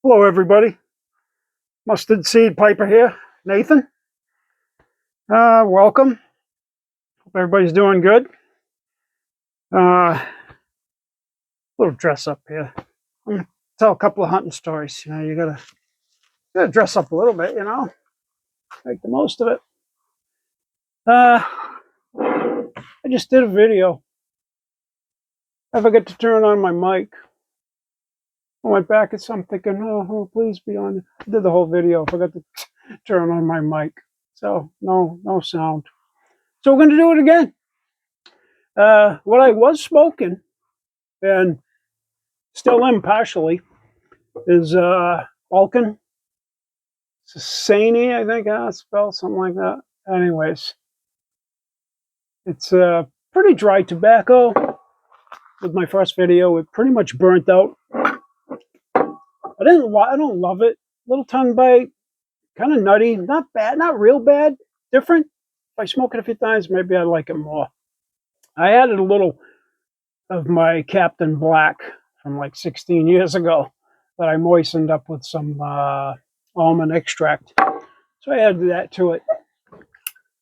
Hello, everybody. Mustard Seed Piper here. Nathan. Welcome. Hope everybody's doing good. Little dress up here. I'm gonna tell a couple of hunting stories. You gotta dress up a little bit. Make the most of it. I just did a video. I forgot to turn on my mic. I went back and I'm thinking, oh, please be on. I did the whole video. I forgot to turn on my mic, so no sound. So we're gonna do it again. What I was smoking, and still am partially, is Balkan Sasani, I think how it's spelled, something like that. Anyways, it's pretty dry tobacco. With my first video, it pretty much burnt out. I don't love it. Little tongue bite, kind of nutty, not bad, not real bad, different. If I smoke it a few times, maybe I like it more. I added a little of my Captain Black from like 16 years ago that I moistened up with some almond extract. So I added that to it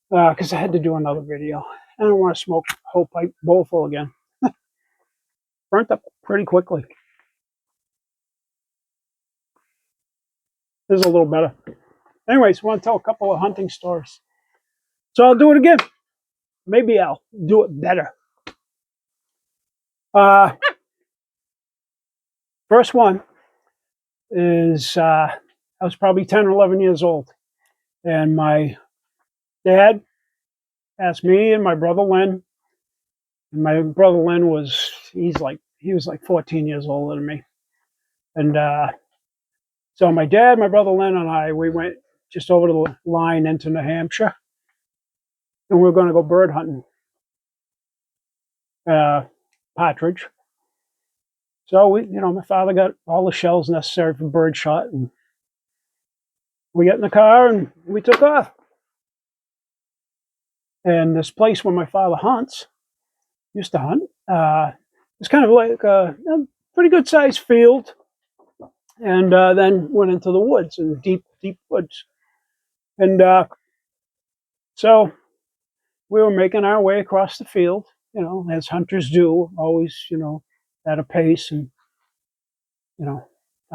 because I had to do another video. I don't want to smoke a whole pipe bowl full again. Burnt up pretty quickly. This is a little better. Anyways, I want to tell a couple of hunting stories. So I'll do it again. Maybe I'll do it better. First one is I was probably 10 or 11 years old. And my dad asked me and my brother Len. And my brother Len was, he was like 14 years older than me. And so my dad, my brother Len, and I, we went just over the line into New Hampshire. And we were going to go bird hunting. Partridge. So my father got all the shells necessary for bird shot, and we got in the car and we took off. And this place where my father used to hunt, it's kind of like a pretty good sized field, and then went into the woods, and deep woods. And so we were making our way across the field, as hunters do, always, at a pace, and not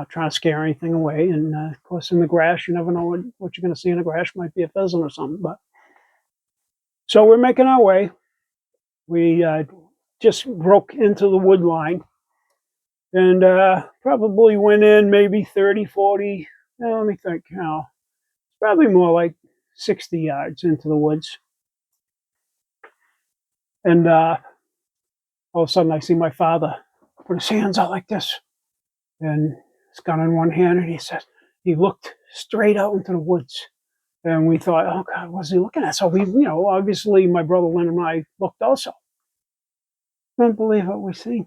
trying to scare anything away. And of course, in the grass, you never know what you're going to see in the grass. Might be a pheasant or something. But so we're making our way. We just broke into the wood line, and probably went in maybe 30, 40. Let me think. Probably more like 60 yards into the woods. And all of a sudden, I see my father put his hands out like this, and his gun in one hand, and he looked straight out into the woods. And we thought, oh God, what's he looking at? So we, obviously my brother Len and I looked also. Couldn't believe what we see.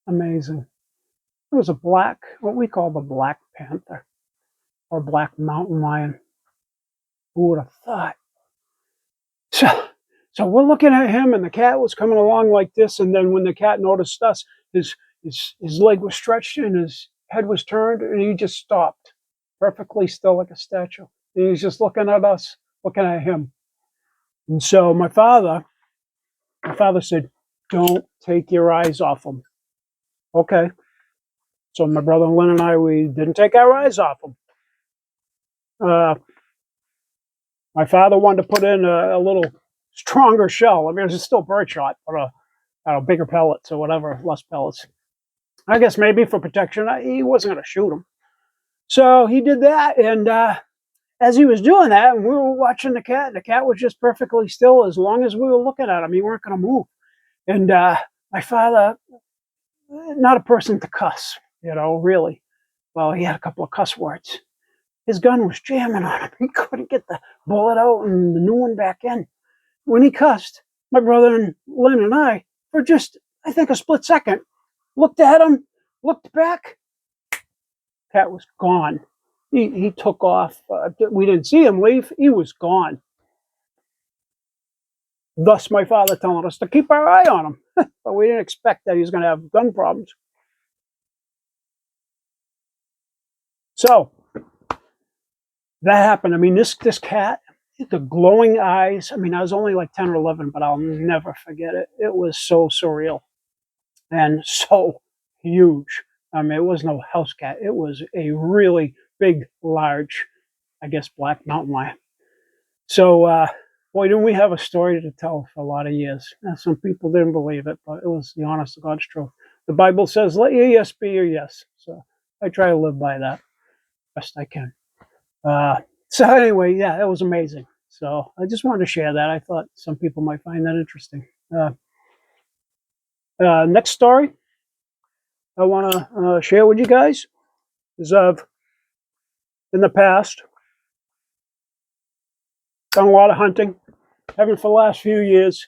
Amazing. It was what we call the black panther, or black mountain lion. Who would have thought? So we're looking at him, and the cat was coming along like this. And then when the cat noticed us, his leg was stretched and his head was turned, and he just stopped, perfectly still like a statue. And he was just looking at us, looking at him. And so my father said, "Don't take your eyes off him." Okay. So my brother Len and I, we didn't take our eyes off him. My father wanted to put in a little stronger shell. I mean, it was still birdshot, but bigger pellets or whatever, less pellets. I guess maybe for protection. He wasn't going to shoot him. So he did that, and as he was doing that, and we were watching the cat was just perfectly still as long as we were looking at him. He weren't going to move. And my father, not a person to cuss, really. Well, he had a couple of cuss words. His gun was jamming on him. He couldn't get the bullet out and the new one back in. When he cussed, my brother and Len and I, for just, I think, a split second, looked at him, looked back. Cat was gone. He took off. We didn't see him leave. He was gone. Thus, my father telling us to keep our eye on him. But we didn't expect that he was going to have gun problems. So that happened. I mean, this cat, the glowing eyes. I mean, I was only like 10 or 11, but I'll never forget it. It was so surreal and so huge. I mean, it was no house cat. It was a really big, large, I guess, black mountain lion. So, boy, didn't we have a story to tell for a lot of years. Now, some people didn't believe it, but it was the honest to God's truth. The Bible says, let your yes be your yes. So I try to live by that best I can. So anyway, yeah, that was amazing. So I just wanted to share that. I thought some people might find that interesting. Next story I want to share with you guys is in the past, done a lot of hunting. Haven't for the last few years.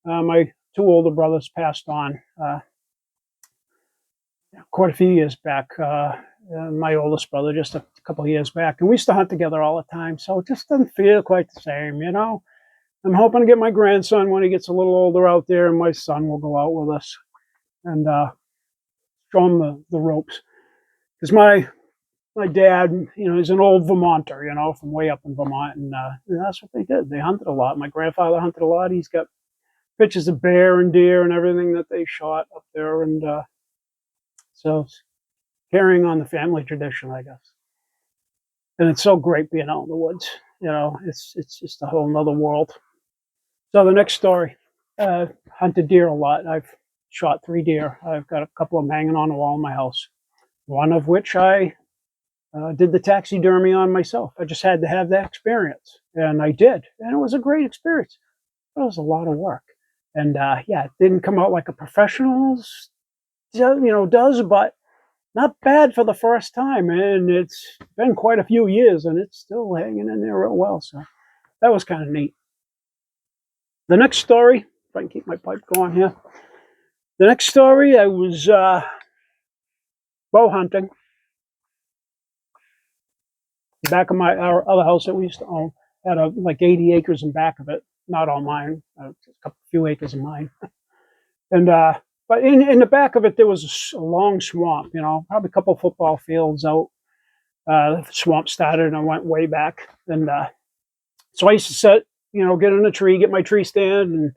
My two older brothers passed on quite a few years back. My oldest brother just a couple of years back, and we used to hunt together all the time. So it just doesn't feel quite the same, you know. I'm hoping to get my grandson when he gets a little older out there, and my son will go out with us and show him the ropes. Because my dad, you know, he's an old Vermonter, you know, from way up in Vermont, and that's what they did. They hunted a lot. My grandfather hunted a lot. He's got pictures of bear and deer and everything that they shot up there, and so carrying on the family tradition, I guess. And it's so great being out in the woods. You know, it's just a whole nother world. So the next story, hunted deer a lot. I've shot 3 deer. I've got a couple of them hanging on the wall in my house. One of which I did the taxidermy on myself. I just had to have that experience, and I did, and it was a great experience. It was a lot of work, and yeah, it didn't come out like a professional's, you know, does, but not bad for the first time. And it's been quite a few years, and it's still hanging in there real well. So that was kind of neat. The next story, if I can keep my pipe going here. The next story, I was bow hunting back of our other house that we used to own. Had like 80 acres in back of it. Not all mine, a few acres of mine. And but in the back of it, there was a long swamp. You know, probably a couple of football fields out. The swamp started and I went way back. And so I used to sit, you know, get in a tree, get my tree stand, and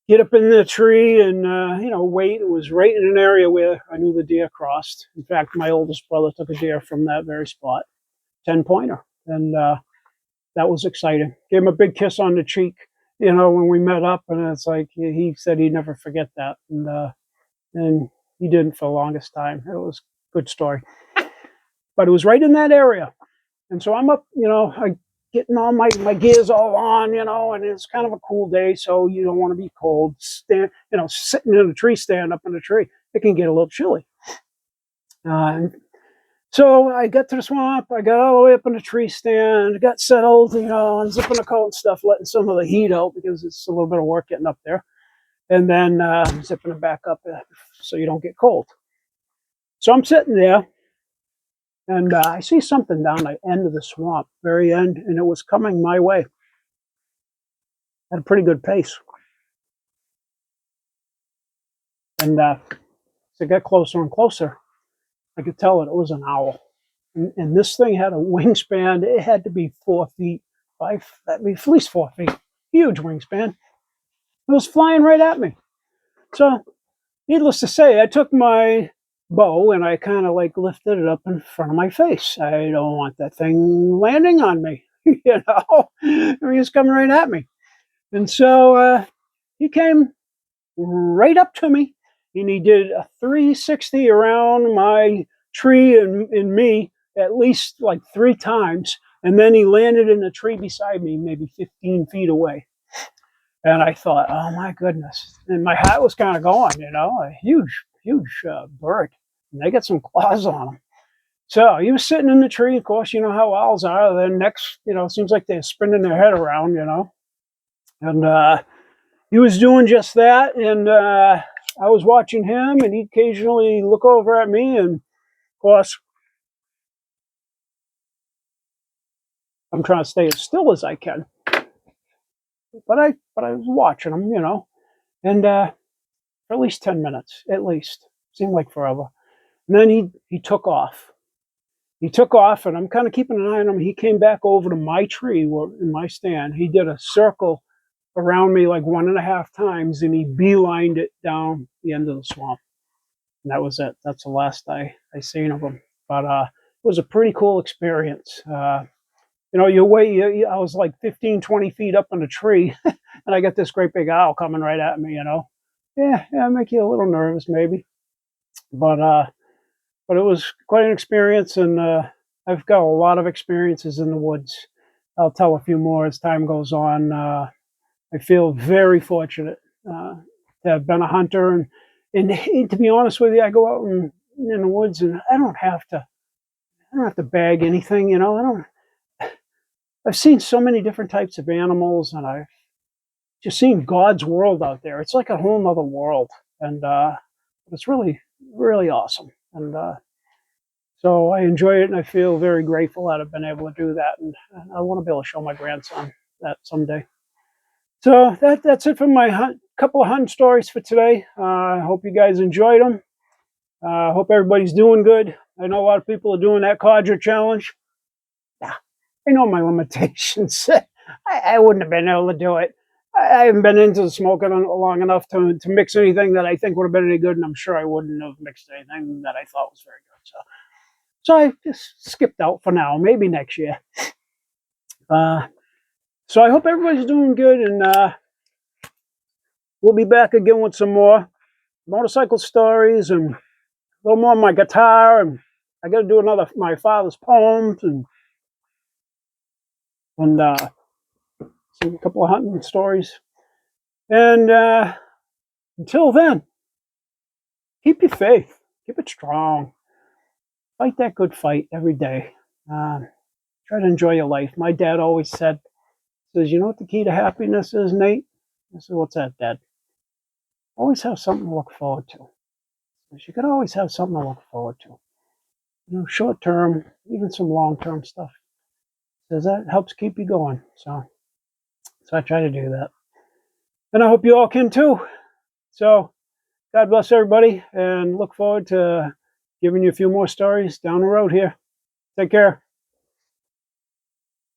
get up in the tree and you know, wait. It was right in an area where I knew the deer crossed. In fact, my oldest brother took a deer from that very spot, 10-pointer, and that was exciting. Gave him a big kiss on the cheek, you know, when we met up, and it's like he said he'd never forget that, and he didn't for the longest time. It was a good story, but it was right in that area, and so I'm up, you know, I getting all my gears all on, you know, and it's kind of a cool day, so you don't want to be cold. Stand, you know, sitting in a tree stand up in a tree, it can get a little chilly. So I got to the swamp. I got all the way up in the tree stand, got settled, you know, unzipping the coat and stuff, letting some of the heat out because it's a little bit of work getting up there, and then zipping it back up so you don't get cold. So I'm sitting there, and I see something down the end of the swamp, very end, and it was coming my way at a pretty good pace. And as it got closer and closer, I could tell it was an owl. And this thing had a wingspan. It had to be 4 feet, at least 4 feet. Huge wingspan. It was flying right at me. So, needless to say, I took my bow and I kind of like lifted it up in front of my face. I don't want that thing landing on me, you know. I mean, it's coming right at me. And so he came right up to me, and he did a 360 around my tree and me at least like 3 times, and then he landed in the tree beside me, maybe 15 feet away. And I thought, oh my goodness! And my heart was kind of going, you know, a huge bird. And they got some claws on them. So he was sitting in the tree. Of course, you know how owls are. Their necks, you know, it seems like they're spinning their head around, you know. And he was doing just that, and I was watching him, and he'd occasionally look over at me, and of course, I'm trying to stay as still as I can, but I was watching him, you know, and for at least 10 minutes, at least, seemed like forever. And then he took off, he took off, and I'm kind of keeping an eye on him. He came back over to my tree in my stand. He did a circle around me like 1.5 times, and he beelined it down the end of the swamp. And that was it. That's the last I seen of him. But it was a pretty cool experience. I was like 15, 20 feet up in a tree, and I got this great big owl coming right at me, Yeah, make you a little nervous maybe. But it was quite an experience, and I've got a lot of experiences in the woods. I'll tell a few more as time goes on. I feel very fortunate to have been a hunter, and to be honest with you, I go out in the woods, and I don't have to bag anything. I've seen so many different types of animals, and I've just seen God's world out there. It's like a whole nother world, and it's really, really awesome. And so I enjoy it, and I feel very grateful that I've been able to do that, and I want to be able to show my grandson that someday. So that's it for my couple of hunting stories for today. I hope you guys enjoyed them. I hope everybody's doing good. I know a lot of people are doing that Codger challenge. I know my limitations. I wouldn't have been able to do it. I haven't been into the smoking long enough to mix anything that I think would have been any good, and I'm sure I wouldn't have mixed anything that I thought was very good. So I just skipped out for now. Maybe next year. So I hope everybody's doing good, and we'll be back again with some more motorcycle stories and a little more on my guitar, and I got to do another my father's poems and a couple of hunting stories. And until then, keep your faith, keep it strong, fight that good fight every day. Try to enjoy your life. My dad always says, you know what the key to happiness is, Nate? I said, what's that, Dad? Always have something to look forward to. You could always have something to look forward to. Short term, even some long term stuff. Because that helps keep you going. So I try to do that. And I hope you all can too. So God bless everybody, and look forward to giving you a few more stories down the road here. Take care.